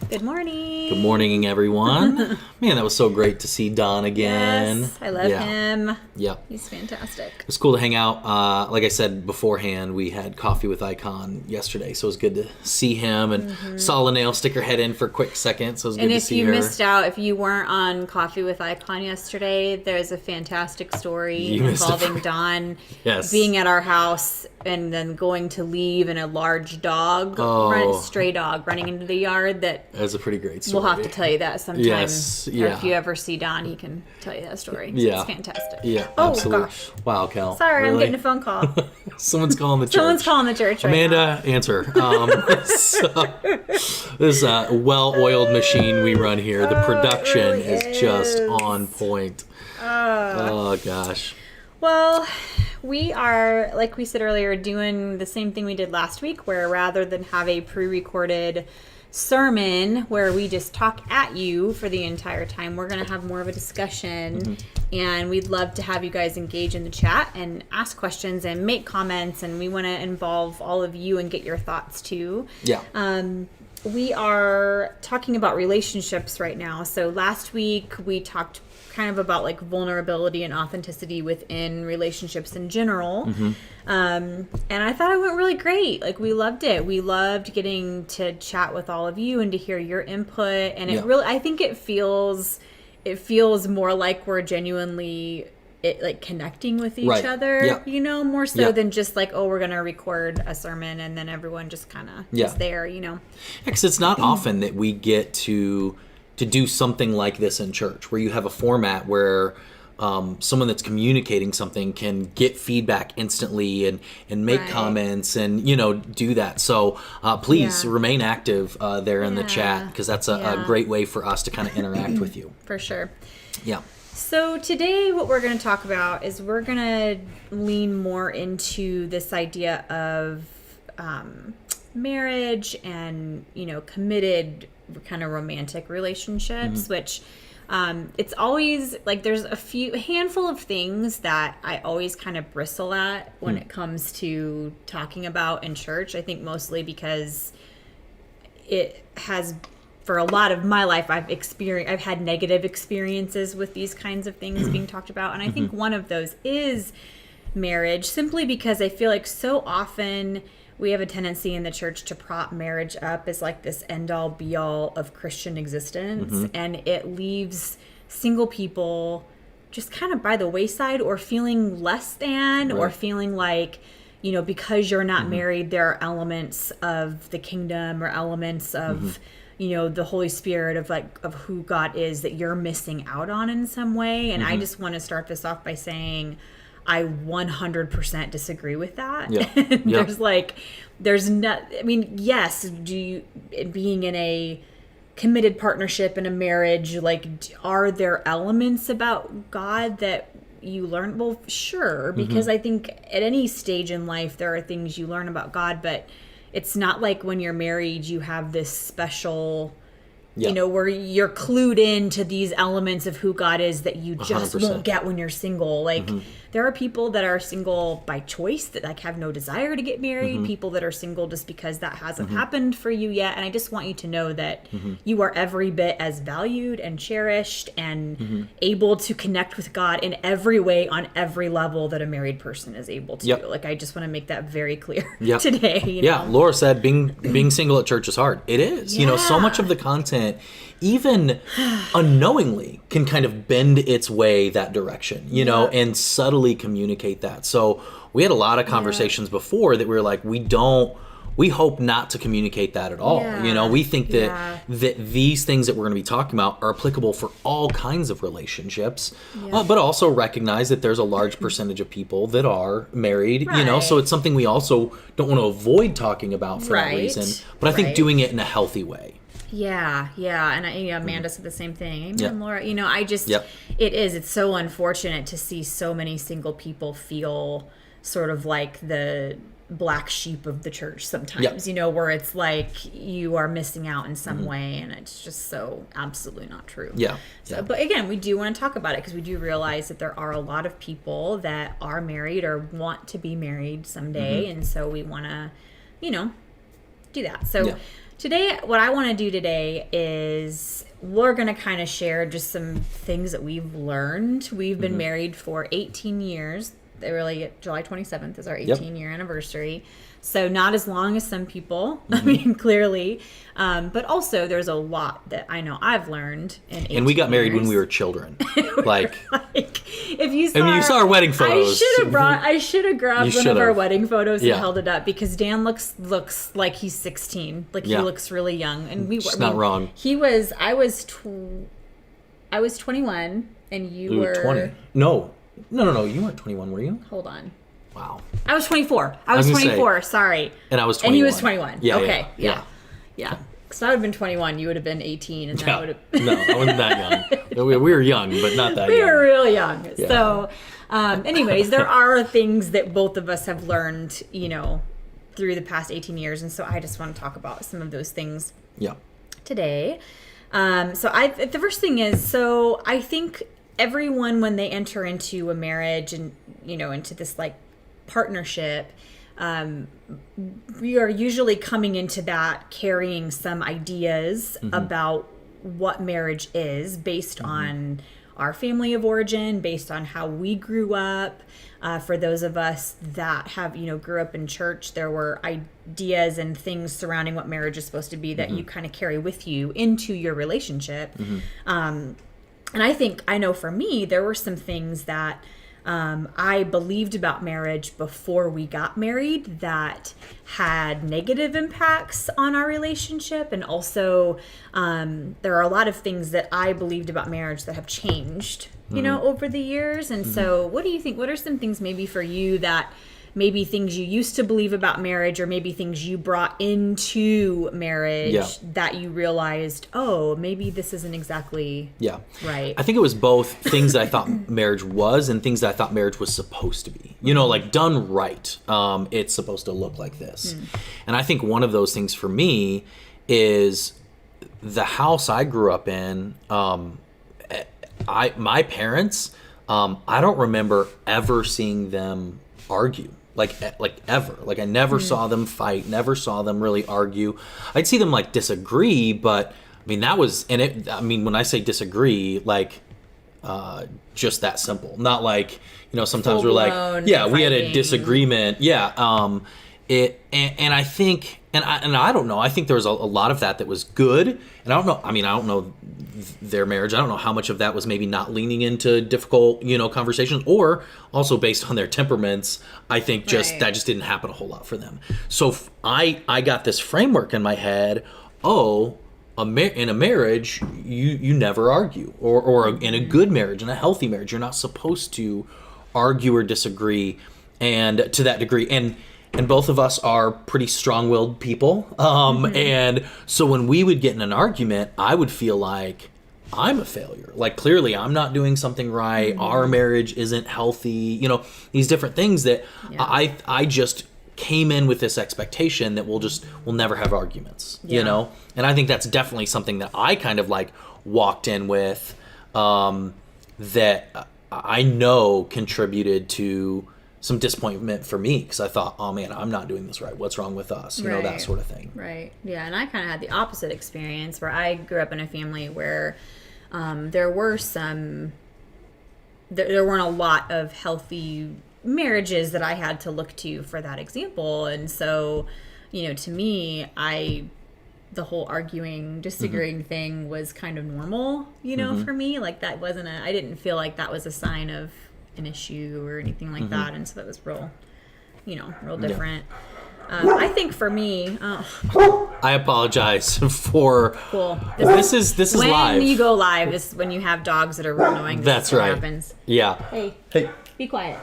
Good morning. Good morning, everyone. Man, that was so great to see Don again. Yes, I love him. Yeah. He's fantastic. It was cool to hang out. Like I said beforehand, we had coffee with Icon yesterday, so it was good to see him and saw Linnell stick her head in for a quick second, so it was good to see her. And if you missed out, if you weren't on Coffee with Icon yesterday, there's a fantastic story involving Don being at our house and then going to leave and a large dog, stray dog, running into the yard. That's a pretty great story. We'll have to tell you that sometime. Yes, Or if you ever see Don, he can tell you that story. Yeah. It's fantastic. Yeah, oh, absolutely. Gosh. Wow, Cal. Sorry, really? I'm getting a phone call. Someone's calling the church. Someone's calling the church right Amanda, now. answer. This is a well-oiled machine we run here. The production really is just on point. Oh, gosh. Well, we are, like we said earlier, doing the same thing we did last week, where rather than have a pre-recorded sermon where we just talk at you for the entire time, we're going to have more of a discussion, and we'd love to have you guys engage in the chat and ask questions and make comments, and we want to involve all of you and get your thoughts too. Yeah. We are talking about relationships right now. So last week we talked kind of about like vulnerability and authenticity within relationships in general. And I thought it went really great. Like, we loved it. We loved getting to chat with all of you and to hear your input. And it really, I think it feels more like we're genuinely like connecting with each other, you know, more so than just like, oh, we're going to record a sermon and then everyone just kind of is there, you know. Because it's not often that we get to do something like this in church, where you have a format where someone that's communicating something can get feedback instantly and make comments and, you know, do that. So please remain active there in the chat, because that's a great way for us to kind of interact with you. For sure. Yeah. So today what we're going to talk about is we're going to lean more into this idea of marriage and, you know, committed kind of romantic relationships, which it's always like there's a handful of things that I always kind of bristle at when it comes to talking about in church. I think mostly because it has, for a lot of my life, I've had negative experiences with these kinds of things being talked about. And I think one of those is marriage, simply because I feel like so often we have a tendency in the church to prop marriage up as like this end-all be-all of Christian existence, and it leaves single people just kind of by the wayside, or feeling less than, or feeling like, you know, because you're not married, there are elements of the kingdom or elements of you know, the Holy Spirit of who God is that you're missing out on in some way. And I just want to start this off by saying I 100% disagree with that. There's not, I mean, yes, being in a committed partnership in a marriage, like, are there elements about God that you learn? Well, sure, because I think at any stage in life there are things you learn about God, but it's not like when you're married you have this special, you know, where you're clued into these elements of who God is that you just 100%. Won't get when you're single. Like, there are people that are single by choice that like have no desire to get married, people that are single just because that hasn't happened for you yet. And I just want you to know that you are every bit as valued and cherished and able to connect with God in every way on every level that a married person is able to. Like, I just want to make that very clear today. You know? Laura said being single at church is hard. It is. You know, so much of the content, even unknowingly, can kind of bend its way that direction, you know, and subtly communicate that. So we had a lot of conversations before that we were like, we hope not to communicate that at all. You know, we think that these things that we're going to be talking about are applicable for all kinds of relationships, but also recognize that there's a large percentage of people that are married, you know, so it's something we also don't want to avoid talking about for that reason, but I think doing it in a healthy way. Yeah, and Amanda said the same thing. Amen, Laura. You know, it's so unfortunate to see so many single people feel sort of like the black sheep of the church sometimes, you know, where it's like you are missing out in some way, and it's just so absolutely not true. So, but again, we do want to talk about it because we do realize that there are a lot of people that are married or want to be married someday, and so we want to, you know, do that. So Today, what I want to do today is we're going to kind of share just some things that we've learned. We've been married for 18 years. Really, July 27th is our 18-year anniversary. So not as long as some people, I mean, clearly. But also there's a lot that I know I've learned in 18 And we got married years. when we were children. Like, if you saw, I mean, you saw our wedding photos. I should have grabbed one of our wedding photos and Yeah. held it up, because Dan looks like he's 16. Like, he looks really young. And She's not wrong. I was 21 and you were 20. No. You weren't 21, were you? Hold on. Wow. I was 24. I was gonna 24, sorry. And I was 21. And he was 21. Yeah. Okay. Yeah. Because I would have been 21, you would have been 18, and that would have... No, I wasn't that young. We were young, but not that young. We were real young. Yeah. So, anyways, there are things that both of us have learned, through the past 18 years. And so I just want to talk about some of those things today. The first thing is, so I think everyone, when they enter into a marriage and, into this like partnership, we are usually coming into that carrying some ideas about what marriage is, based on our family of origin, based on how we grew up. For those of us that have, grew up in church, there were ideas and things surrounding what marriage is supposed to be that you kind of carry with you into your relationship. And I know for me, there were some things that I believed about marriage before we got married that had negative impacts on our relationship. And also, there are a lot of things that I believed about marriage that have changed, over the years. And so what do you think? What are some things maybe for you that maybe things you used to believe about marriage, or maybe things you brought into marriage that you realized, oh, maybe this isn't exactly right? I think it was both things that I thought marriage was and things that I thought marriage was supposed to be. Like, done right, it's supposed to look like this. And I think one of those things for me is the house I grew up in. My parents, I don't remember ever seeing them argue. Like ever. Like, I never saw them fight, never saw them really argue. I'd see them like disagree, but I mean, that was, when I say disagree, like, just that simple. Not like, sometimes we're like, we had a disagreement. And I think, and I don't know, I think there was a lot of that was good. And I don't know their marriage. I don't know how much of that was maybe not leaning into difficult, conversations, or also based on their temperaments. I think that just didn't happen a whole lot for them. So I got this framework in my head. In a marriage, you never argue, or in a good marriage, in a healthy marriage, you're not supposed to argue or disagree, and to that degree. And both of us are pretty strong-willed people. And so when we would get in an argument, I would feel like I'm a failure. Like, clearly I'm not doing something right. Our marriage isn't healthy. These different things that I just came in with this expectation that we'll never have arguments, And I think that's definitely something that I kind of like walked in with, that I know contributed to some disappointment for me, because I thought, oh man, I'm not doing this right. What's wrong with us? That sort of thing. Right. Yeah. And I kind of had the opposite experience, where I grew up in a family where there weren't a lot of healthy marriages that I had to look to for that example. And so, to me, the whole arguing, disagreeing thing was kind of normal, for me. Like, that wasn't I didn't feel like that was a sign of an issue or anything like that. And so that was real different. I think for me, I apologize for. Cool. This is when live. When you go live, this is when you have dogs that are real annoying. That's right. Happens. Yeah. Hey, be quiet.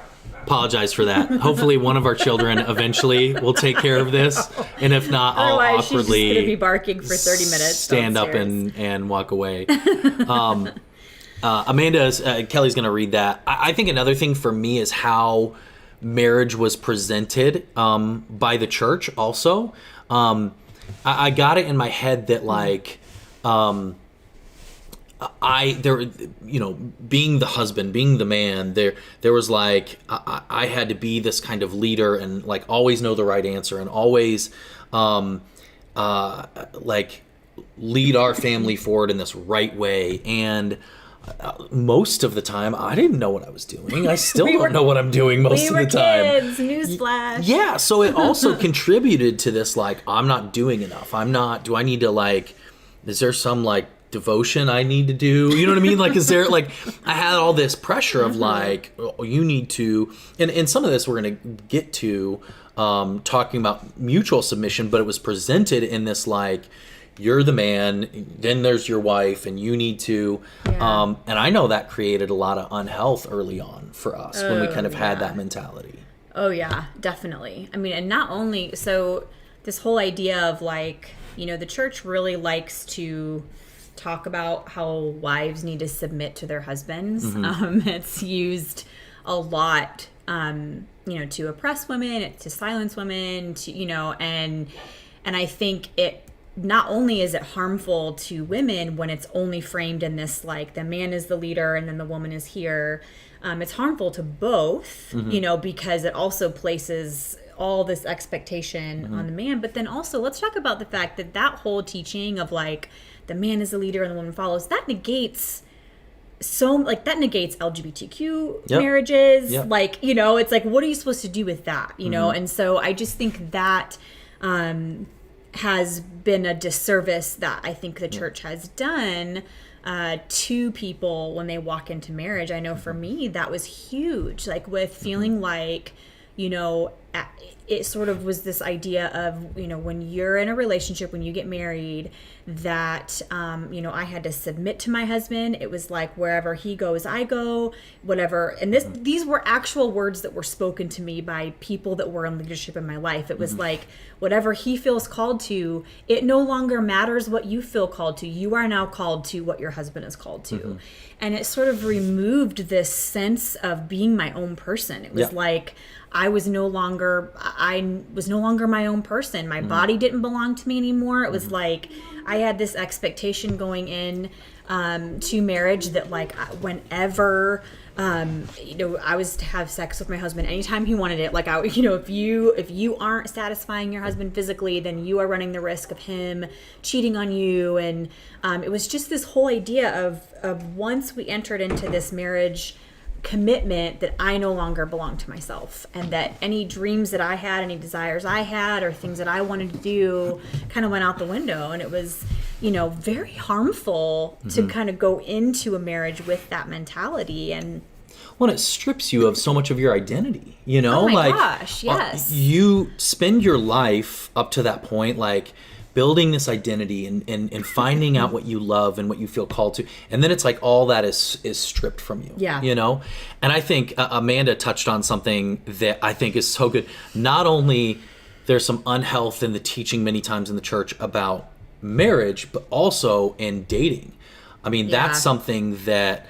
Apologize for that. Hopefully, one of our children eventually will take care of this, and if not, I'll Otherwise, awkwardly she's just gonna be barking for 30 minutes. Stand up and walk away. Kelly's going to read that. I think another thing for me is how marriage was presented by the church also. I got it in my head that like being the husband, being the man, there was like I had to be this kind of leader and like always know the right answer and always like lead our family forward in this right way. And most of the time, I didn't know what I was doing. I still don't know what I'm doing most of the time. Kids, newsflash. Yeah, so it also contributed to this, like, I'm not doing enough. Do I need to, like, is there some, like, devotion I need to do? You know what I mean? Like, is there, like, I had all this pressure of, like, oh, you need to, and some of this we're going to get to talking about mutual submission, but it was presented in this, like, you're the man, then there's your wife, and you need to. Yeah. And I know that created a lot of unhealth early on for us when we kind of had that mentality. Oh, yeah, definitely. I mean, and not only, so this whole idea of like, you know, the church really likes to talk about how wives need to submit to their husbands. It's used a lot, you know, to oppress women, to silence women, to, you know, and I think it, not only is it harmful to women when it's only framed in this, like, the man is the leader and then the woman is here. It's harmful to both, you know, because it also places all this expectation on the man. But then also, let's talk about the fact that that whole teaching of, like, the man is the leader and the woman follows, that negates that negates LGBTQ marriages. Like, you know, it's like, what are you supposed to do with that, you know? And so I just think that has been a disservice that I think the church has done to people when they walk into marriage. I know for me, that was huge, like, with feeling like, you know, it sort of was this idea of, you know, when you're in a relationship, when you get married, that, you know, I had to submit to my husband. It was like, wherever he goes, I go, whatever. And these were actual words that were spoken to me by people that were in leadership in my life. It was like, whatever he feels called to, it no longer matters what you feel called to. You are now called to what your husband is called to. And it sort of removed this sense of being my own person. It was like, I was no longer my own person. My body didn't belong to me anymore. It was like I had this expectation going in to marriage that, like, whenever you know, I was to have sex with my husband anytime he wanted it. Like, you know, if you aren't satisfying your husband physically, then you are running the risk of him cheating on you. And it was just this whole idea of once we entered into this marriage commitment, that I no longer belong to myself, and that any dreams that I had, any desires I had, or things that I wanted to do kind of went out the window. And it was, you know, very harmful to kind of go into a marriage with that mentality. And well, it strips you of so much of your identity, you know? Oh my like, gosh, yes. You spend your life up to that point, like, building this identity and finding out what you love and what you feel called to. And then it's like all that is stripped from you, you know? And I think Amanda touched on something that I think is so good. Not only there's some unhealth in the teaching many times in the church about marriage, but also in dating. I mean, that's something that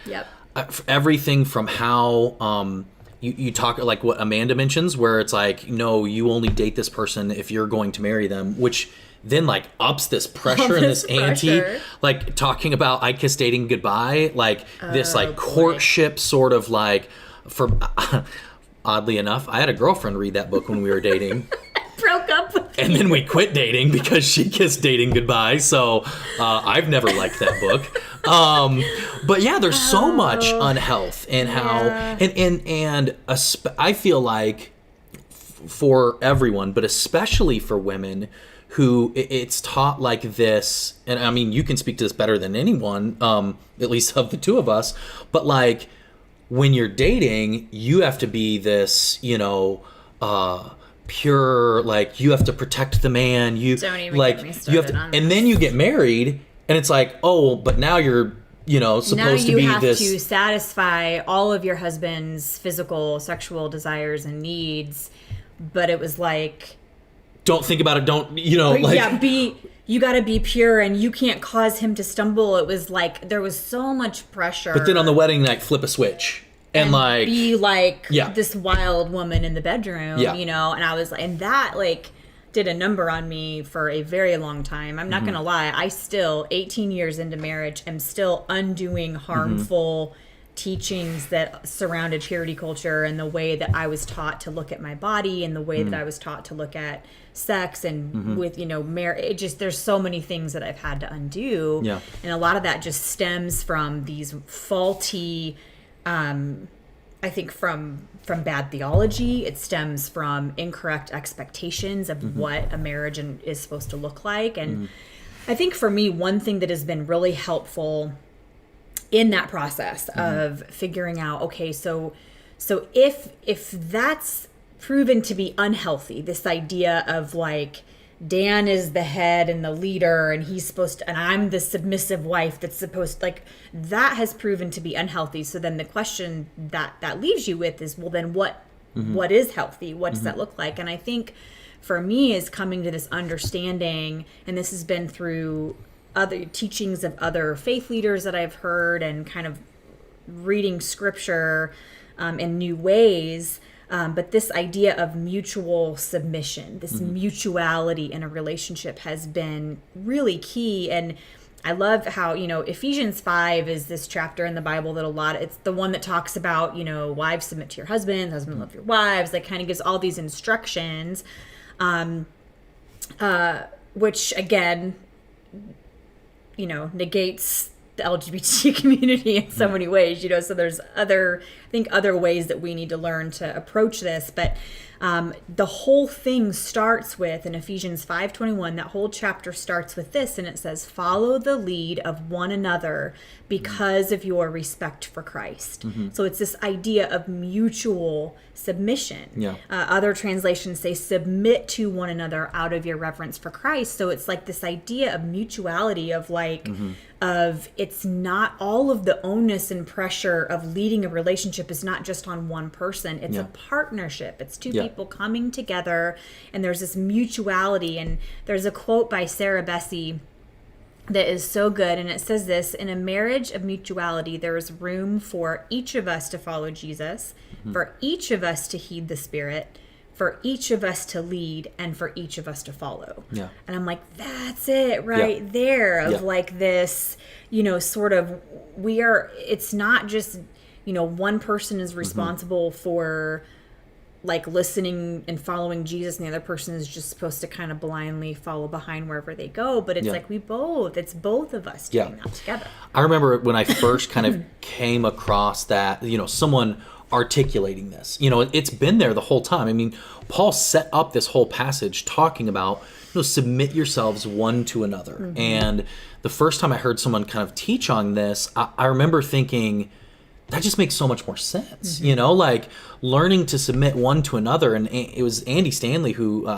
everything from how you talk, like what Amanda mentions, where it's like, no, you only date this person if you're going to marry them, which then, like, ups this pressure and this ante, like, talking about I Kiss Dating Goodbye, like, this, like, courtship sort of, like, for oddly enough, I had a girlfriend read that book when we were dating. Broke up with and then we quit dating because she kissed dating goodbye. So I've never liked that book. But yeah, there's so much unhealth and how and I feel like for everyone, but especially for women, who it's taught like this, and I mean, you can speak to this better than anyone, at least of the two of us, but like when you're dating, you have to be this, you know, pure, like you have to protect the man. You don't even like get me you have started to, on and this. then you get married, and it's like, oh, but now you're, you know, supposed to be this. Now you have to satisfy all of your husband's physical, sexual desires and needs, but it was like, don't think about it. Don't, you know, like, you got to be pure and you can't cause him to stumble. It was like, there was so much pressure. But then on the wedding night, flip a switch and like, be like this wild woman in the bedroom, you know? And I was like, and that like did a number on me for a very long time. I'm not going to lie. I still, 18 years into marriage, am still undoing harmful teachings that surrounded purity culture and the way that I was taught to look at my body and the way that I was taught to look at sex and with, marriage. It just, there's so many things that I've had to undo. Yeah. And a lot of that just stems from these faulty, I think from bad theology. It stems from incorrect expectations of what a marriage is supposed to look like. And I think for me, one thing that has been really helpful in that process of figuring out, okay, so if that's proven to be unhealthy, this idea of like Dan is the head and the leader and he's supposed to, and I'm the submissive wife that's supposed, like, that has proven to be unhealthy. So then the question that leaves you with is, well, then what is healthy? What does that look like? And I think for me is coming to this understanding, and this has been through other teachings of other faith leaders that I've heard and kind of reading scripture in new ways. But this idea of mutual submission, this mutuality in a relationship has been really key. And I love how, Ephesians 5 is this chapter in the Bible that it's the one that talks about, wives submit to your husbands, husband love your wives, that kind of gives all these instructions, which again, negates the LGBT community in so many ways, so there's other ways that we need to learn to approach this. But the whole thing starts with, in Ephesians 5:21, that whole chapter starts with this, and it says, follow the lead of one another because of your respect for Christ. So it's this idea of mutual submission. Yeah. Other translations say submit to one another out of your reverence for Christ. So it's like this idea of mutuality of like, of it's not all of the onus and pressure of leading a relationship is not just on one person. It's a partnership. It's two people coming together, and there's this mutuality. And there's a quote by Sarah Bessey that is so good, and it says this: in a marriage of mutuality, there is room for each of us to follow Jesus, for each of us to heed the Spirit, for each of us to lead, and for each of us to follow. Yeah. And I'm like, that's it right there of like this, sort of, it's not just, one person is responsible for like listening and following Jesus, and the other person is just supposed to kind of blindly follow behind wherever they go. But it's like it's both of us doing that together. I remember when I first kind of came across that, someone articulating this, it's been there the whole time. I mean, Paul set up this whole passage talking about, submit yourselves one to another. And the first time I heard someone kind of teach on this, I remember thinking, that just makes so much more sense, like learning to submit one to another. And it was Andy Stanley who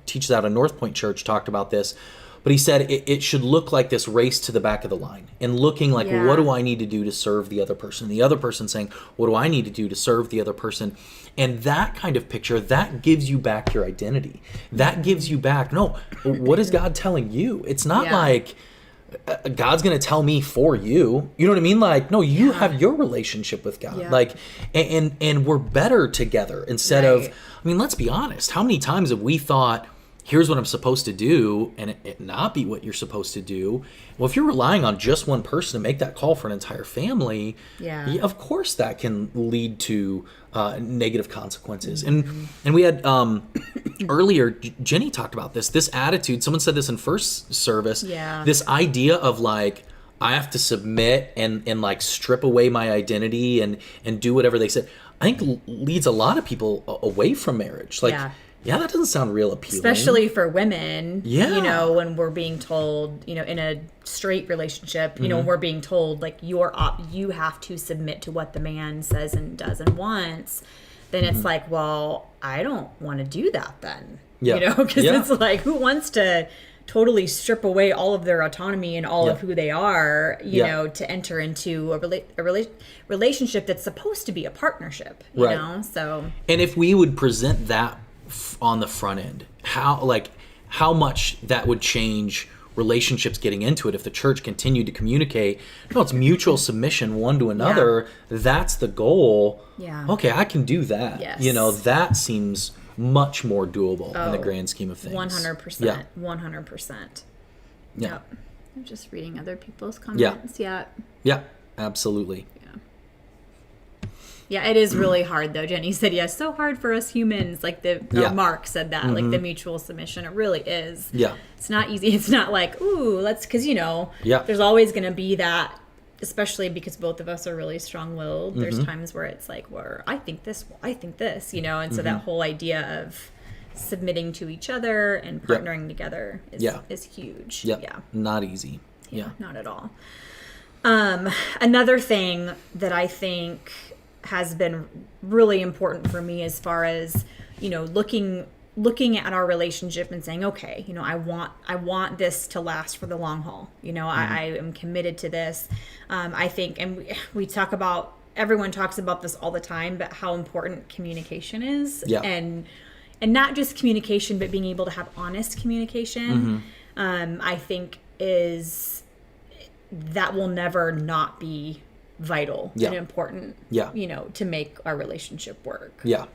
teaches out of North Point Church talked about this, but he said it should look like this race to the back of the line and looking like, what do I need to do to serve the other person? The other person saying, what do I need to do to serve the other person? And that kind of picture, that gives you back your identity. That gives you back, what is God telling you? It's not like God's going to tell me for you. You know what I mean? Like, no, you have your relationship with God. Like, and we're better together instead of, let's be honest. How many times have we thought, here's what I'm supposed to do, and it not be what you're supposed to do? Well, if you're relying on just one person to make that call for an entire family, of course that can lead to negative consequences. And we had earlier, Jenny talked about this attitude. Someone said this in first service. This idea of like, I have to submit and like strip away my identity and do whatever they said. I think leads a lot of people away from marriage. Like, that doesn't sound real appealing. Especially for women, when we're being told, in a straight relationship, when we're being told, like, you have to submit to what the man says and does and wants, then it's like, well, I don't want to do that then. Because it's like, who wants to totally strip away all of their autonomy and all of who they are, to enter into a relationship that's supposed to be a partnership, you know? So, and if we would present that on the front end, how much that would change relationships getting into it if the church continued to communicate, it's mutual submission one to another. That's the goal. Okay, I can do that. That seems much more doable in the grand scheme of things. 100%. 100%. Yep. I'm just reading other people's comments. Yeah, absolutely. Yeah, it is really hard though. Jenny said, yeah, so hard for us humans. Like Mark said that, like the mutual submission. It really is. Yeah. It's not easy. It's not like, ooh, because, there's always going to be that, especially because both of us are really strong-willed. There's times where it's like, where I think this, and so that whole idea of submitting to each other and partnering together is huge. Yep. Yeah. Not easy. Yeah. Not at all. Another thing that I think has been really important for me as far as, looking at our relationship and saying, okay, I want this to last for the long haul. I am committed to this. I think, and we talk about, everyone talks about this all the time, but how important communication is. Yeah. And not just communication, but being able to have honest communication, I think that will never not be vital and important, to make our relationship work. Yeah.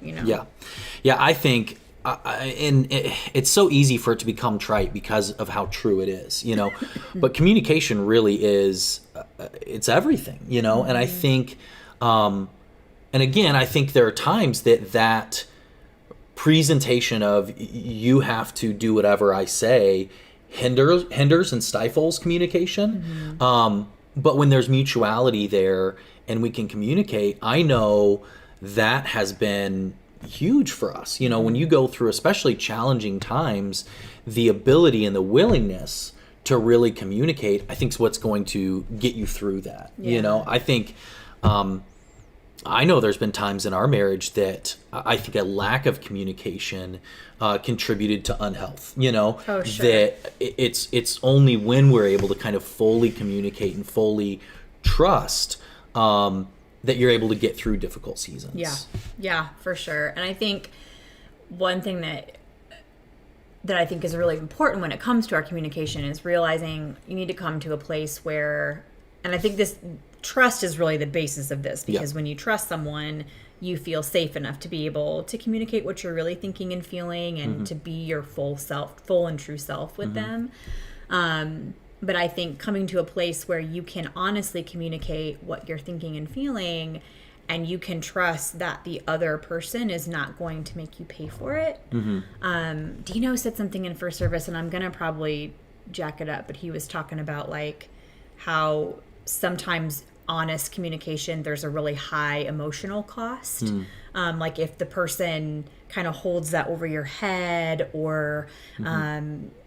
I think, and it's so easy for it to become trite because of how true it is, but communication really is, it's everything, and I think, and again, I think there are times that presentation of you have to do whatever I say hinders and stifles communication. But when there's mutuality there and we can communicate, I know that has been huge for us. When you go through especially challenging times, the ability and the willingness to really communicate, I think is what's going to get you through that. I think, I know there's been times in our marriage that I think a lack of communication contributed to unhealth, Oh, sure. that it's only when we're able to kind of fully communicate and fully trust that you're able to get through difficult seasons. Yeah, for sure. And I think one thing that I think is really important when it comes to our communication is realizing you need to come to a place where, and I think this trust is really the basis of this, because when you trust someone, you feel safe enough to be able to communicate what you're really thinking and feeling, and to be your full and true self with them. But I think coming to a place where you can honestly communicate what you're thinking and feeling, and you can trust that the other person is not going to make you pay for it. Dino said something in first service, and I'm going to probably jack it up, but he was talking about like how sometimes honest communication, there's a really high emotional cost. Like if the person kind of holds that over your head or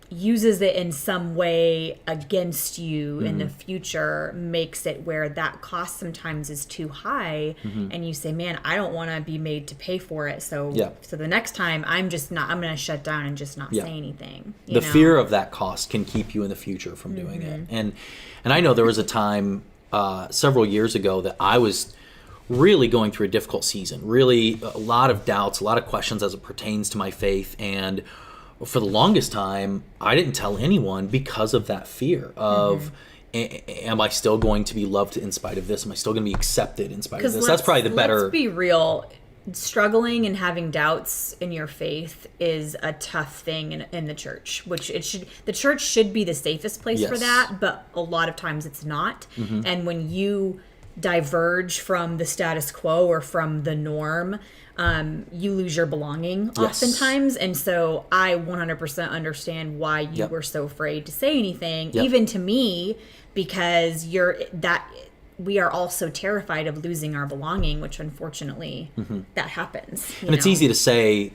uses it in some way against you in the future, makes it where that cost sometimes is too high, and you say, man, I don't want to be made to pay for it, so the next time I'm going to shut down and just not say anything. The fear of that cost can keep you in the future from doing it. And I know there was a time several years ago that I was really going through a difficult season, really a lot of doubts, a lot of questions as it pertains to my faith. And for the longest time, I didn't tell anyone because of that fear of, am I still going to be loved in spite of this? Am I still going to be accepted in spite of this? That's probably the better... Let's be real. Struggling and having doubts in your faith is a tough thing in the church, the church should be the safest place for that, but a lot of times it's not. And when you diverge from the status quo or from the norm, you lose your belonging oftentimes. And so I 100% understand why you were so afraid to say anything, even to me, because we are all so terrified of losing our belonging, which unfortunately that happens. And it's easy to say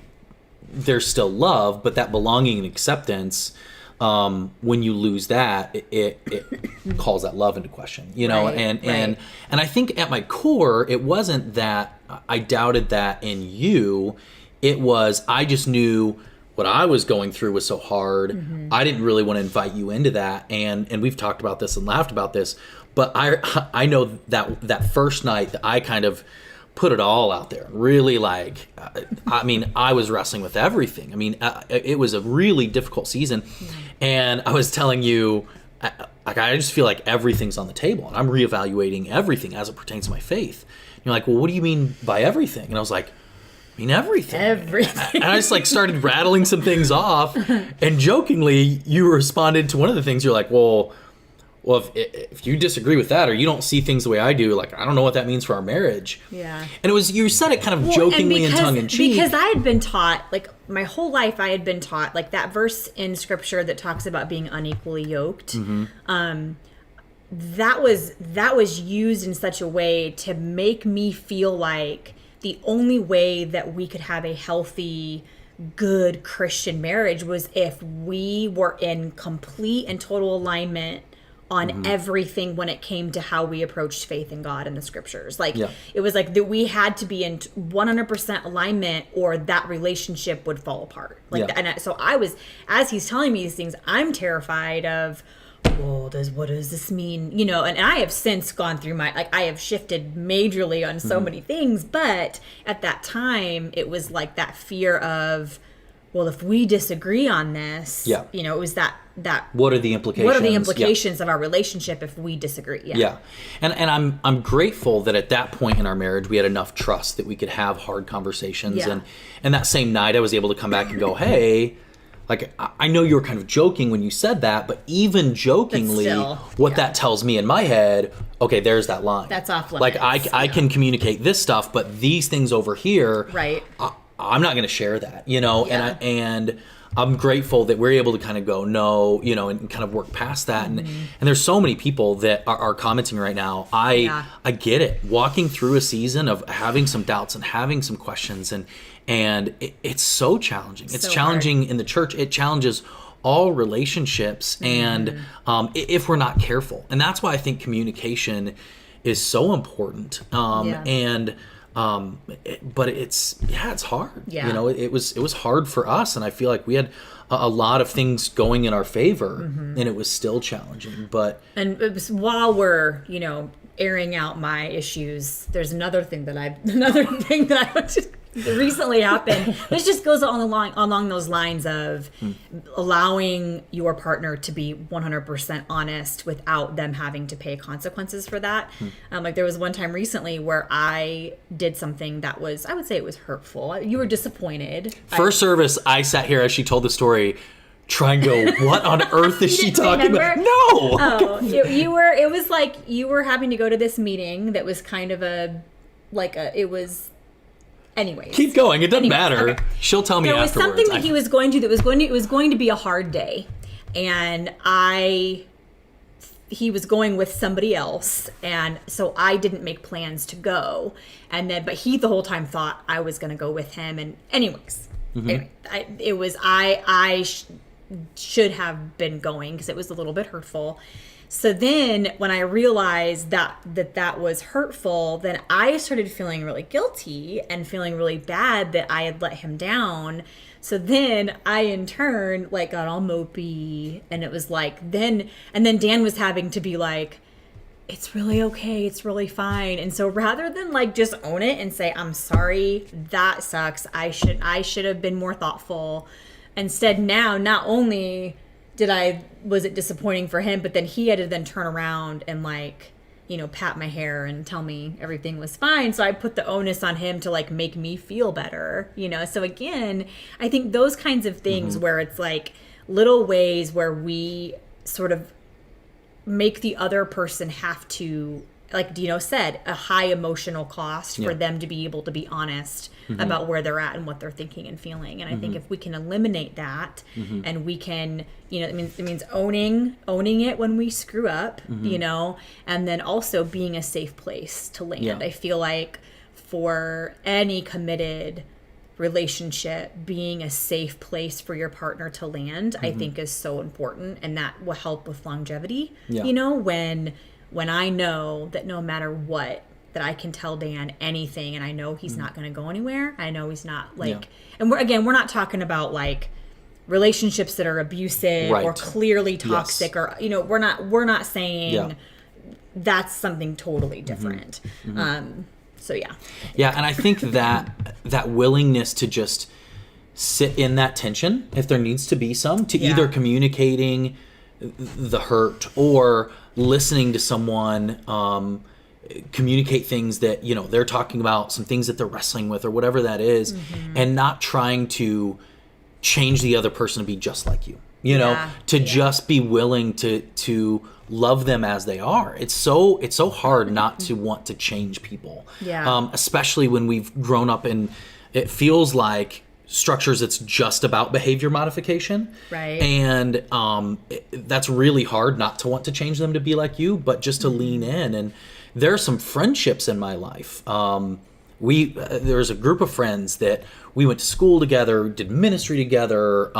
there's still love, but that belonging and acceptance, when you lose that, it calls that love into question, and I think at my core, it wasn't that I doubted that in you. It was, I just knew what I was going through was so hard. I didn't really want to invite you into that. And we've talked about this and laughed about this, but I know that first night that I kind of put it all out there. Really, I was wrestling with everything. It was a really difficult season. And I was telling you, I just feel like everything's on the table, and I'm reevaluating everything as it pertains to my faith. And you're like, well, what do you mean by everything? And I was like, everything. And I just started rattling some things off, and jokingly, you responded to one of the things. You're like, well, well, if you disagree with that or you don't see things the way I do, like, I don't know what that means for our marriage. Yeah. And it was, you said it kind of jokingly and tongue in cheek. Because I had been taught, like, my whole life I had been taught, like, that verse in scripture that talks about being unequally yoked. That was used in such a way to make me feel like the only way that we could have a healthy, good Christian marriage was if we were in complete and total alignment on everything when it came to how we approached faith in God in the scriptures. Like, it was like that we had to be in 100% alignment or that relationship would fall apart. Like, so I was, as he's telling me these things, I'm terrified of, well, what does this mean? You know, and I have since gone through I have shifted majorly on so many things, but at that time it was like that fear of, well, if we disagree on this, you know, it was that what are the implications? What are the implications of our relationship if we disagree? And I'm grateful that at that point in our marriage we had enough trust that we could have hard conversations. And that same night I was able to come back and go, hey, like, I know you were kind of joking when you said that, but even jokingly, that tells me in my head, okay, there's that line. That's off limits. Like, I can communicate this stuff, but these things over here, I'm not going to share that, you know? And I'm grateful that we're able to kind of go, no, you know, and kind of work past that. And there's so many people that are commenting right now. I get it. Walking through a season of having some doubts and having some questions, and it's so challenging. It's so challenging hard in the church. It challenges all relationships, and if we're not careful. And that's why I think communication is so important. But it's hard. You know, it was hard for us, and I feel like we had a lot of things going in our favor, and it was still challenging. And it was, while we're, you know, airing out my issues, there's another thing that I just recently happened. This just goes along those lines of allowing your partner to be 100% honest without them having to pay consequences for that. Like, there was one time recently where I did something that was, I would say it was hurtful. You were disappointed. First service, I sat here as she told the story, trying to go, what on earth is she talking about? No. Oh, it was like you were having to go to this meeting that was kind of it was. Anyways, keep going. It doesn't matter. Okay. She'll tell me afterwards. There was something that he was going to do. It was going to be a hard day, and he was going with somebody else, and so I didn't make plans to go. But he the whole time thought I was going to go with him. And anyways, I should have been going because it was a little bit hurtful. So then when I realized that was hurtful, then I started feeling really guilty and feeling really bad that I had let him down. So then I in turn got all mopey, and it was then Dan was having to be like, it's really okay, it's really fine. And so rather than just own it and say, I'm sorry, that sucks, I should have been more thoughtful. Instead, now not only was it disappointing for him, but then he had to then turn around and pat my hair and tell me everything was fine. So I put the onus on him to make me feel better, So again, I think those kinds of things where it's little ways where we sort of make the other person have to, like Dino said, a high emotional cost for them to be able to be honest about where they're at and what they're thinking and feeling. And I think if we can eliminate that and we can, it means owning it when we screw up, and then also being a safe place to land. Yeah. I feel like for any committed relationship, being a safe place for your partner to land, I think is so important, and that will help with longevity. When I know that no matter what, that I can tell Dan anything, and I know he's not going to go anywhere. I know he's not and we're not talking about relationships that are abusive or clearly toxic, or we're not saying that's something totally different. So and I think that willingness to just sit in that tension, if there needs to be some, to either communicating the hurt or listening to someone communicate things that they're talking about, some things that they're wrestling with or whatever that is, and not trying to change the other person to be just like you. you know, Yeah. to just be willing to love them as they are. It's so hard not to want to change people. Yeah. Especially when we've grown up in, it feels like structures it's just about behavior modification. Right. And that's really hard not to want to change them to be like you, but just to lean in. And there are some friendships in my life. There was a group of friends that we went to school together, did ministry together,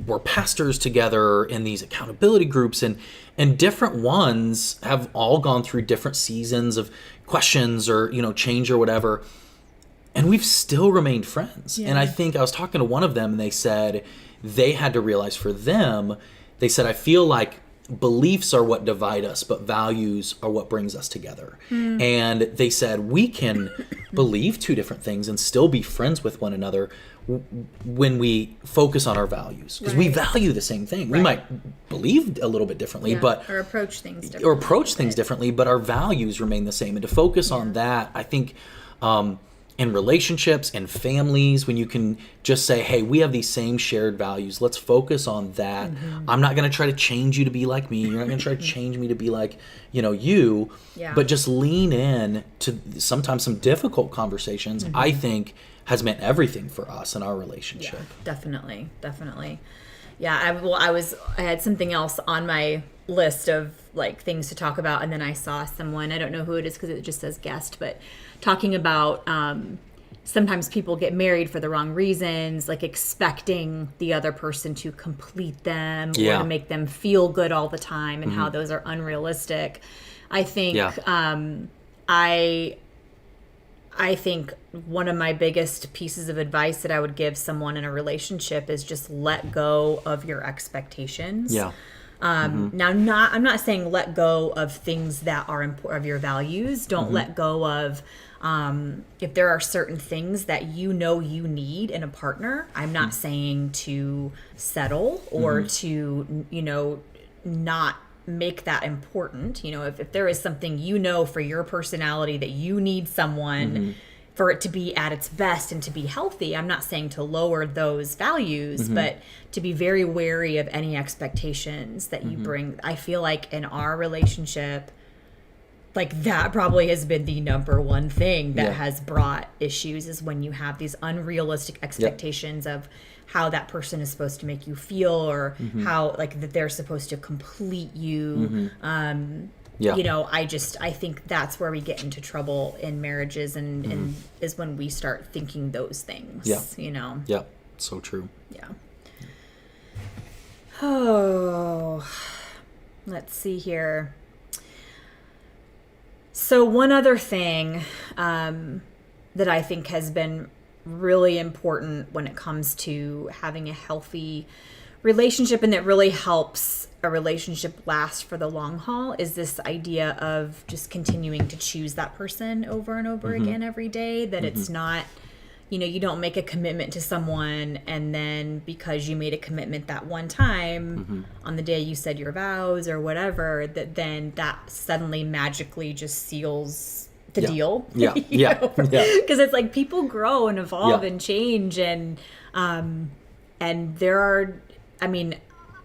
were pastors together in these accountability groups, and different ones have all gone through different seasons of questions or, you know, change or whatever. And we've still remained friends. Yeah. And I think I was talking to one of them and they said they had to realize for them, they said, I feel like beliefs are what divide us, but values are what brings us together. And they said we can believe two different things and still be friends with one another when we focus on our values, because we value the same thing. We might believe a little bit differently, but or approach things differently. But our values remain the same. And to focus on that, I think in relationships and families, when you can just say, hey, we have these same shared values, let's focus on that. I'm not going to try to change you to be like me. You're not going to try to change me to be like, you know, you, but just lean in to sometimes some difficult conversations, I think has meant everything for us in our relationship. Yeah, definitely. Yeah, I had something else on my list of like things to talk about, and then I saw someone, I don't know who it is because it just says guest, but talking about sometimes people get married for the wrong reasons, like expecting the other person to complete them or to make them feel good all the time, and how those are unrealistic. I think I think one of my biggest pieces of advice that I would give someone in a relationship is just let go of your expectations. Yeah. Now, I'm not saying let go of things that are important, of your values. Don't let go of if there are certain things that you know you need in a partner. I'm not saying to settle or to, you know, not make that important. You know, if there is something, you know, for your personality that you need someone for it to be at its best and to be healthy, I'm not saying to lower those values, but to be very wary of any expectations that you bring. I feel like in our relationship, like that probably has been the number one thing that has brought issues, is when you have these unrealistic expectations of how that person is supposed to make you feel, or how like that they're supposed to complete you. You know, I think that's where we get into trouble in marriages, and is when we start thinking those things, you know? Yeah, so true. Yeah. Oh, let's see here. So one other thing that I think has been really important when it comes to having a healthy relationship, and that really helps a relationship last for the long haul, is this idea of just continuing to choose that person over and over again every day. That it's not, you know, you don't make a commitment to someone and then because you made a commitment that one time on the day you said your vows or whatever, that then that suddenly magically just seals the deal. Because it's like people grow and evolve and change, and there are, I mean,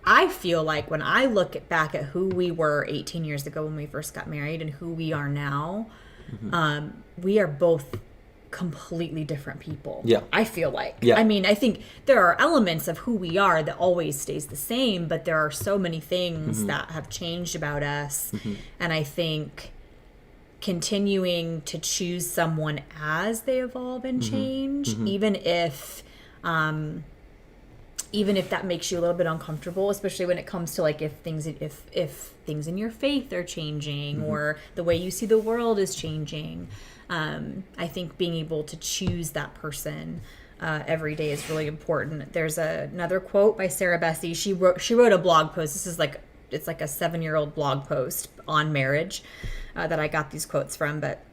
I feel like when I look back at who we were 18 years ago when we first got married and who we are now, we are both completely different people. I feel like. I mean, I think there are elements of who we are that always stays the same, but there are so many things that have changed about us. And I think continuing to choose someone as they evolve and change, even if that makes you a little bit uncomfortable, especially when it comes to like if things in your faith are changing or the way you see the world is changing. I think being able to choose that person every day is really important. There's another quote by Sarah Bessey. She wrote a blog post. This is it's like a 7-year-old blog post on marriage that I got these quotes from. But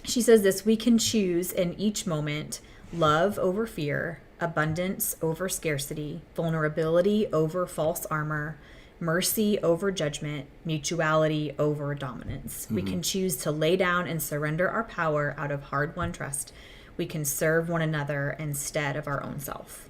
she says this: we can choose in each moment love over fear, abundance over scarcity, vulnerability over false armor, mercy over judgment, mutuality over dominance. We can choose to lay down and surrender our power out of hard-won trust. We can serve one another instead of our own self.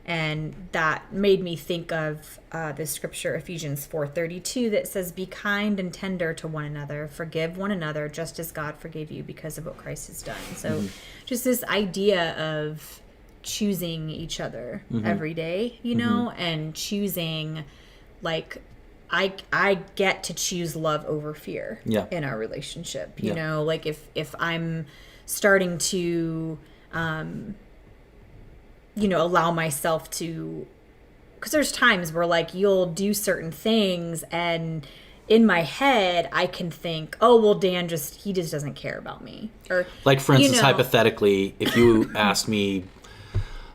And that made me think of the scripture, Ephesians 4:32, that says, "Be kind and tender to one another, forgive one another, just as God forgave you because of what Christ has done." So just this idea of choosing each other every day, you know, and choosing, like, I get to choose love over fear in our relationship. You know, like if I'm starting to, you know, allow myself to, because there's times where, like, you'll do certain things and in my head I can think, oh, well, Dan he just doesn't care about me. Or, like, for instance, you know, hypothetically, if you asked me,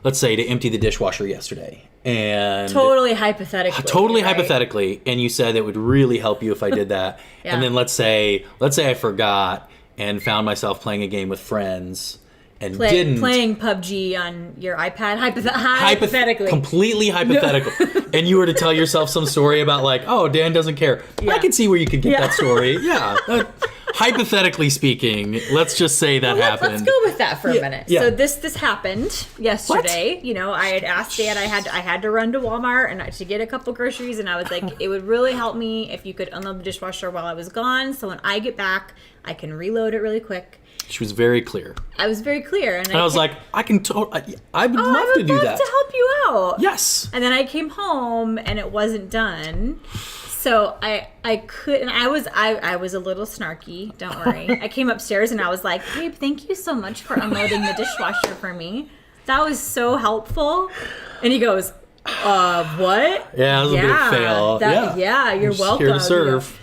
let's say, to empty the dishwasher yesterday, and totally hypothetically, and you said it would really help you if I did that, and then let's say I forgot and found myself playing a game with friends and playing PUBG on your iPad, hypothetically, completely hypothetical, and you were to tell yourself some story about, like, oh, Dan doesn't care. I can see where you could get that story. Hypothetically speaking, let's just say that happened. Let's go with that for a minute. So this happened yesterday. What? You know, I had asked Dad. I had to run to Walmart and to get a couple groceries, and I was like, it would really help me if you could unload the dishwasher while I was gone, so when I get back, I can reload it really quick. She was very clear. I was very clear, and I was like, I would love to do that. I would love to help you out. Yes. And then I came home and it wasn't done. So I couldn't. I was a little snarky. Don't worry. I came upstairs and I was like, "Babe, thank you so much for unloading the dishwasher for me. That was so helpful." And he goes, "What?" Yeah, it was a big fail. Yeah, you're welcome. Here to serve.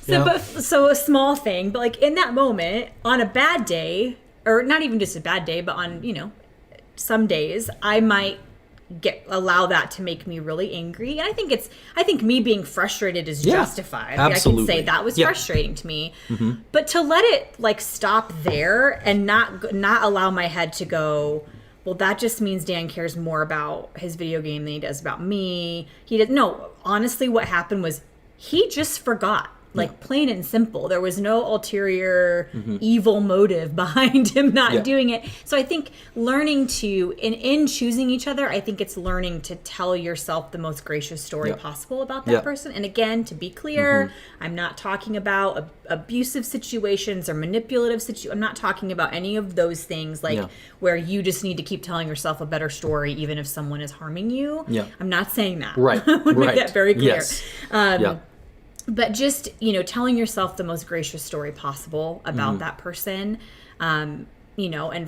So a small thing, but, like, in that moment, on a bad day, or not even just a bad day, but on, you know, some days, I might allow that to make me really angry. And I think me being frustrated is justified. Absolutely. I can say that was frustrating to me. But to let it, like, stop there and not allow my head to go, well, that just means Dan cares more about his video game than he does about me. No, honestly, what happened was he just forgot. Like, plain and simple. There was no ulterior evil motive behind him not doing it. So I think learning to, in choosing each other, I think it's learning to tell yourself the most gracious story possible about that person. And again, to be clear, I'm not talking about abusive situations or manipulative situations. I'm not talking about any of those things, like where you just need to keep telling yourself a better story even if someone is harming you. I'm not saying that. Right. I want to make that very clear. Yes. But just, you know, telling yourself the most gracious story possible about that person, you know, and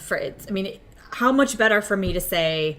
how much better for me to say,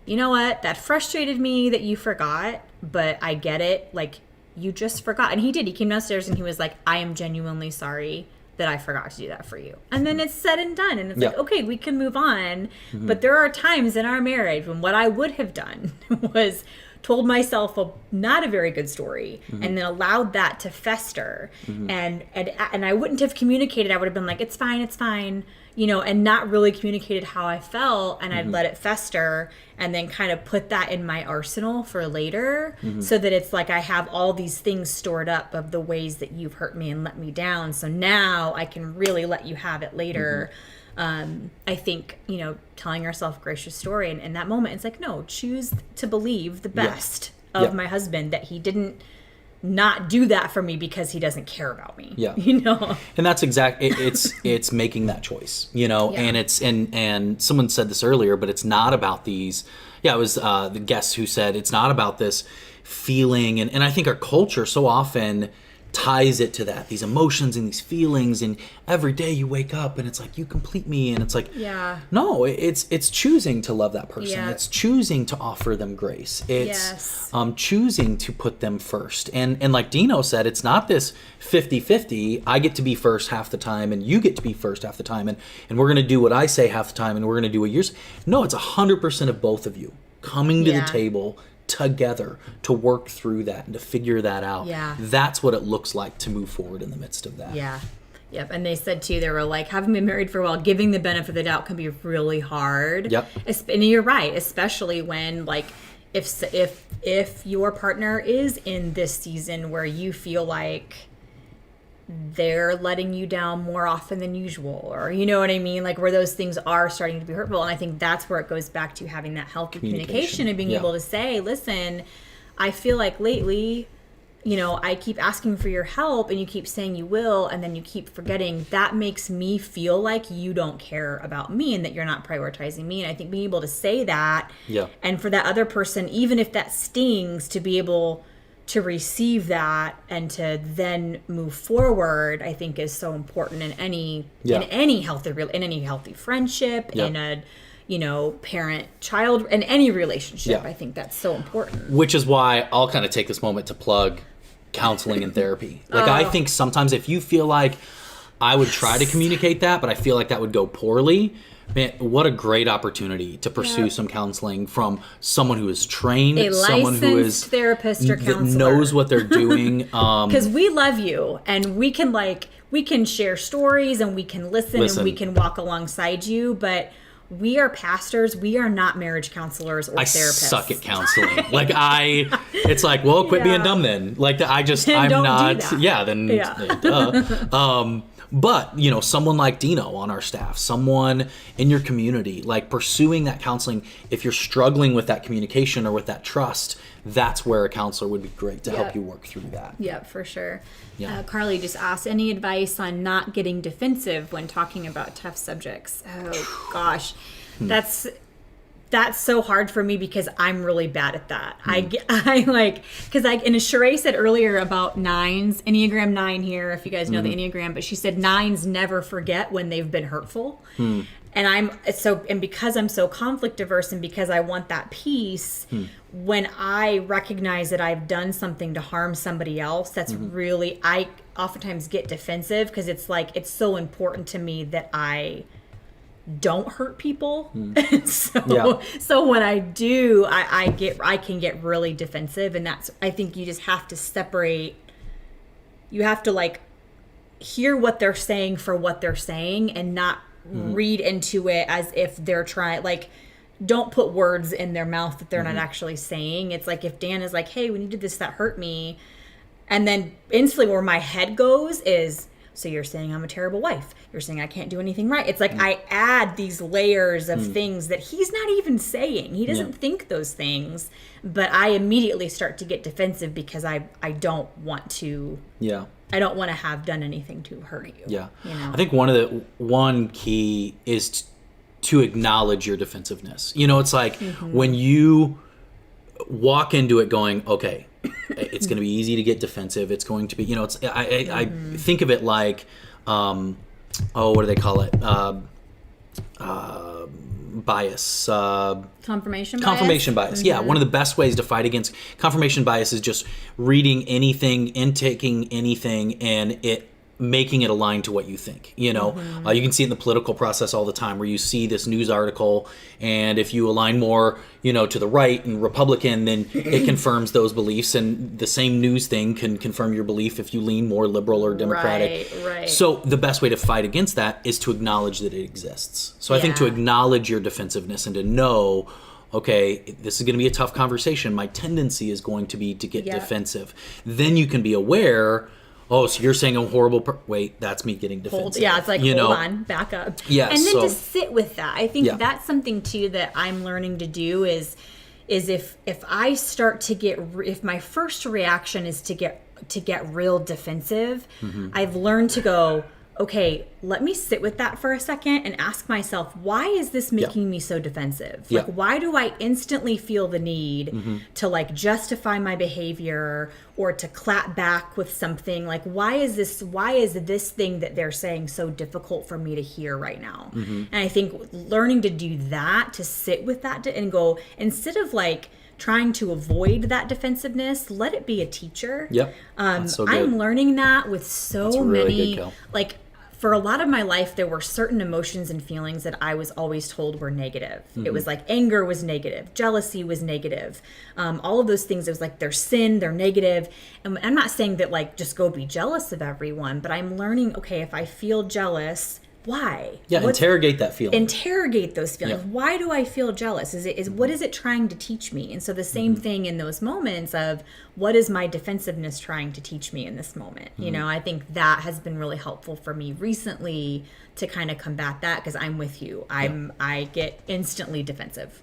you know what, that frustrated me that you forgot, but I get it. Like, you just forgot. And he did. He came downstairs and he was like, I am genuinely sorry that I forgot to do that for you. And then it's said and done. And it's like, okay, we can move on. But there are times in our marriage when what I would have done was told myself not a very good story and then allowed that to fester and I wouldn't have communicated. I would have been like, it's fine, you know, and not really communicated how I felt, and I'd let it fester and then kind of put that in my arsenal for later so that it's like I have all these things stored up of the ways that you've hurt me and let me down, so now I can really let you have it later. I think, you know, telling yourself a gracious story, and in that moment, it's like, no, choose to believe the best of my husband, that he didn't not do that for me because he doesn't care about me. You know? And that's it's making that choice, you know, and it's, and someone said this earlier, but it's not about these, it was the guest who said, it's not about this feeling. And I think our culture so often ties it to that, these emotions and these feelings, and every day you wake up and it's like, you complete me, and it's like, no, it's choosing to love that person. It's choosing to offer them grace. It's choosing to put them first. And like Dino said, it's not this 50-50, I get to be first half the time and you get to be first half the time, and we're going to do what I say half the time and we're going to do what yours. No, it's 100% of both of you coming to the table together to work through that and to figure that out. That's what it looks like to move forward in the midst of that. Yep. And they said too, they were like, having been married for a while, giving the benefit of the doubt can be really hard. And you're right, especially when, like, if your partner is in this season where you feel like they're letting you down more often than usual, or you know what I mean, like where those things are starting to be hurtful. And I think that's where it goes back to having that healthy communication and being able to say, listen, I feel like lately, you know, I keep asking for your help and you keep saying you will, and then you keep forgetting. That makes me feel like you don't care about me and that you're not prioritizing me. And I think being able to say that, and for that other person, even if that stings, to be able to receive that and to then move forward, I think is so important in any healthy friendship, in a, you know, parent-child, in any relationship. I think that's so important. Which is why I'll kind of take this moment to plug counseling and therapy. Like, I think sometimes if you feel like I would try to communicate that, but I feel like that would go poorly, man, what a great opportunity to pursue some counseling from someone who is trained, someone who is therapist or counselor, that knows what they're doing. Because we love you, and we can share stories, and we can listen, and we can walk alongside you, but we are pastors. We are not marriage counselors or therapists. I suck at counseling. It's like, well, quit being dumb then. Like, I'm not. Duh. But, you know, someone like Dino on our staff, someone in your community, like pursuing that counseling, if you're struggling with that communication or with that trust, that's where a counselor would be great to help you work through that. Yeah, for sure. Carly just asked, any advice on not getting defensive when talking about tough subjects? Oh, gosh. That's so hard for me because I'm really bad at that. And Sheree said earlier about 9s, Enneagram 9 here, if you guys know the Enneagram, but she said 9s never forget when they've been hurtful. And because I'm so conflict averse, and because I want that peace, when I recognize that I've done something to harm somebody else, that's really, I oftentimes get defensive because it's like, it's so important to me that I don't hurt people. So when I do, I can get really defensive, and I think you just have to separate. You have to like hear what they're saying for what they're saying, and not read into it as if they're trying, like, don't put words in their mouth that they're not actually saying. It's like if Dan is like, hey, when you did this, that hurt me, and then instantly where my head goes is, so you're saying I'm a terrible wife. You're saying I can't do anything right. It's like I add these layers of things that he's not even saying. He doesn't think those things, but I immediately start to get defensive because I don't want to. I don't want to have done anything to hurt you. You know? I think one key is to acknowledge your defensiveness. You know, it's like when you walk into it going, okay, it's going to be easy to get defensive. It's going to be, you know, it's, I think of it like, what do they call it? Bias. Confirmation bias. Yeah. One of the best ways to fight against confirmation bias is just reading anything, intaking anything, and making it align to what you think. You know, you can see it in the political process all the time, where you see this news article, and if you align more, you know, to the right and Republican, then it confirms those beliefs, and the same news thing can confirm your belief if you lean more liberal or Democratic. Right. So the best way to fight against that is to acknowledge that it exists. So I think to acknowledge your defensiveness and to know, okay, this is going to be a tough conversation. My tendency is going to be to get defensive. Then you can be aware, oh, so you're saying I'm horrible. Wait, that's me getting defensive. It's like, hold on, back up. And then to sit with that. I think that's something too that I'm learning to do is if I start to if my first reaction is to get real defensive, I've learned to go, okay, let me sit with that for a second and ask myself, why is this making me so defensive? Like, why do I instantly feel the need to like justify my behavior or to clap back with something? Like, why is this thing that they're saying so difficult for me to hear right now? And I think learning to do that, to sit with that and go, instead of like trying to avoid that defensiveness, let it be a teacher. That's so good. I'm learning that with so many, like, for a lot of my life, there were certain emotions and feelings that I was always told were negative. It was like anger was negative, jealousy was negative. All of those things, it was like they're sin, they're negative. And I'm not saying that like just go be jealous of everyone, but I'm learning, okay, if I feel jealous, why? Yeah, interrogate that feeling. Interrogate those feelings. Yeah. Why do I feel jealous? What is it trying to teach me? And so the same thing in those moments of what is my defensiveness trying to teach me in this moment? You know, I think that has been really helpful for me recently to kind of combat that, because I'm with you. I get instantly defensive.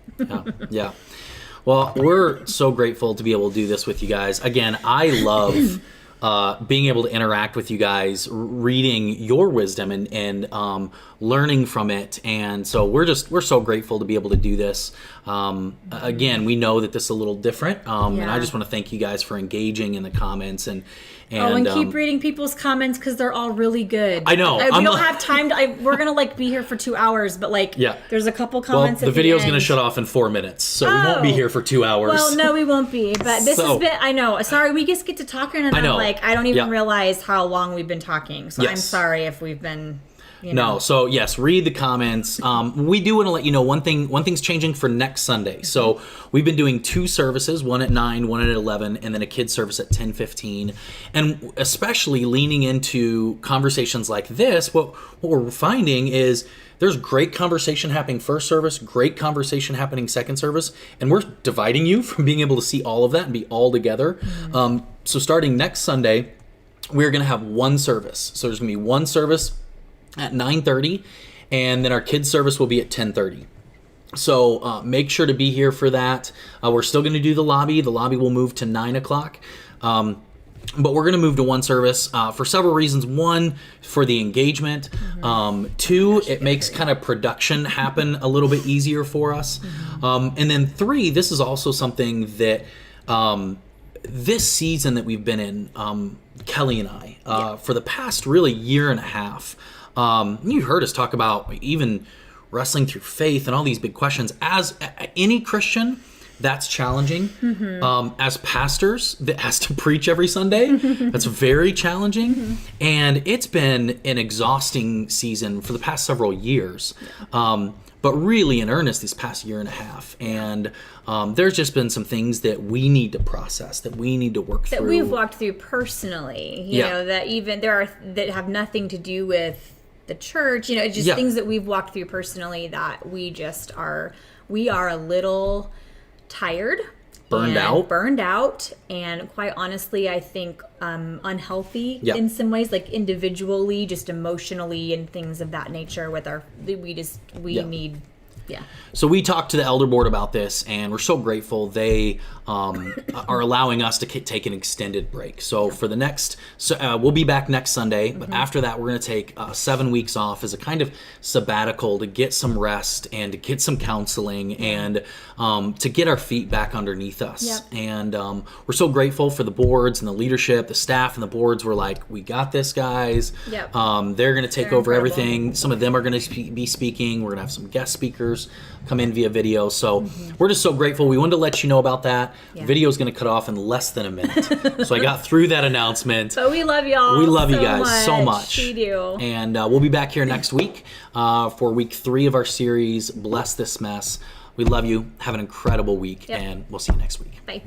Yeah. Well, we're so grateful to be able to do this with you guys. Again, I love being able to interact with you guys, reading your wisdom and learning from it. And so we're so grateful to be able to do this. Again, we know that this is a little different. And I just want to thank you guys for engaging in the comments and keep reading people's comments, because they're all really good. I know. We don't have time to. We're gonna be here for 2 hours, but there's a couple comments. Well, the video's gonna shut off in 4 minutes, so we won't be here for 2 hours. Well, no, we won't be. But this has been. I know. Sorry, we just get to talking, and I don't even realize how long we've been talking. So I'm sorry if we've been. No, so yes, read the comments. We do want to let you know one thing's changing for next Sunday. So we've been doing 2 services, one at 9, one at 11, and then a kids service at 10:15. And especially leaning into conversations like this, what we're finding is there's great conversation happening first service, great conversation happening second service, and we're dividing you from being able to see all of that and be all together. So starting next Sunday, we're going to have one service. So there's going to be one service at 9:30, and then our kids service will be at 10:30. So make sure to be here for that. We're still going to do the lobby. The lobby will move to 9 o'clock. But we're going to move to one service for several reasons. One, for the engagement. 2, it makes kind of production happen a little bit easier for us. And then 3, this is also something that this season that we've been in, Kelly and I, for the past really year and a half, you heard us talk about even wrestling through faith and all these big questions. As any Christian, that's challenging. As pastors that has to preach every Sunday, that's very challenging. And it's been an exhausting season for the past several years. But really in earnest these past year and a half. And there's just been some things that we need to process, that we need to work through. That we've walked through personally, you know, that even that have nothing to do with the church, just things that we've walked through personally that we are a little tired. Burned out, and quite honestly, I think unhealthy in some ways, like individually, just emotionally and things of that nature. We need. So we talked to the elder board about this, and we're so grateful they are allowing us to take an extended break. So for the next, we'll be back next Sunday, but after that we're going to take 7 weeks off as a kind of sabbatical to get some rest and to get some counseling and to get our feet back underneath us. And we're so grateful for the boards and the leadership, the staff and the boards. We're like, we got this, guys. They're going to take over everything. Some of them are going to be speaking. We're going to have some guest speakers come in via video. So we're just so grateful. We wanted to let you know about that. Video is going to cut off in less than a minute. So I got through that announcement. But we love y'all. We love you guys so much. We do. And we'll be back here next week for week 3 of our series, Bless This Mess. We love you. Have an incredible week, and we'll see you next week. Bye.